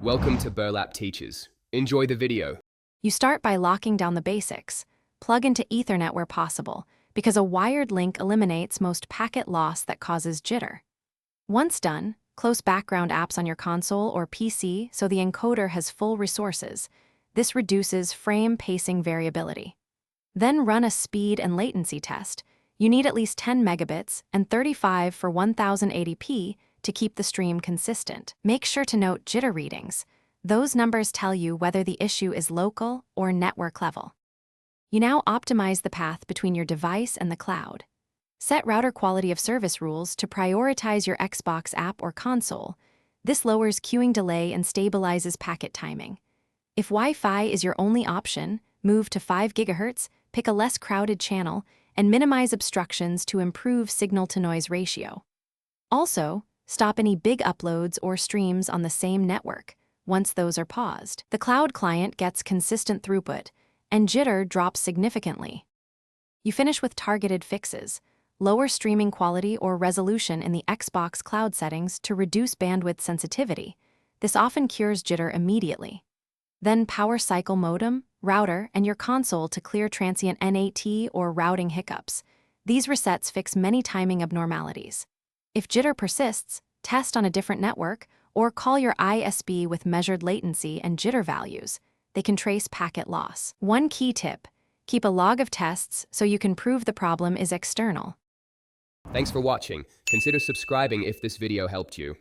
Welcome to Burlap Teachers. Enjoy the video. You start by locking down the basics. Plug into Ethernet where possible, because a wired link eliminates most packet loss that causes jitter. Once done, close background apps on your console or PC so the encoder has full resources. This reduces frame pacing variability. Then run a speed and latency test. You need at least 10 megabits and 35 for 1080p to keep the stream consistent. Make sure to note jitter readings. Those numbers tell you whether the issue is local or network level. You now optimize the path between your device and the cloud. Set router quality of service rules to prioritize your Xbox app or console. This lowers queuing delay and stabilizes packet timing. If Wi-Fi is your only option, move to 5 GHz, pick a less crowded channel, and minimize obstructions to improve signal-to-noise ratio. Also, stop any big uploads or streams on the same network. Once those are paused, the cloud client gets consistent throughput, and jitter drops significantly. You finish with targeted fixes. Lower streaming quality or resolution in the Xbox cloud settings to reduce bandwidth sensitivity. This often cures jitter immediately. Then power cycle modem, router, and your console to clear transient NAT or routing hiccups. These resets fix many timing abnormalities. If jitter persists, test on a different network or call your ISP with measured latency and jitter values. They can trace packet loss. One key tip: keep a log of tests so you can prove the problem is external. Thanks for watching. Consider subscribing if this video helped you.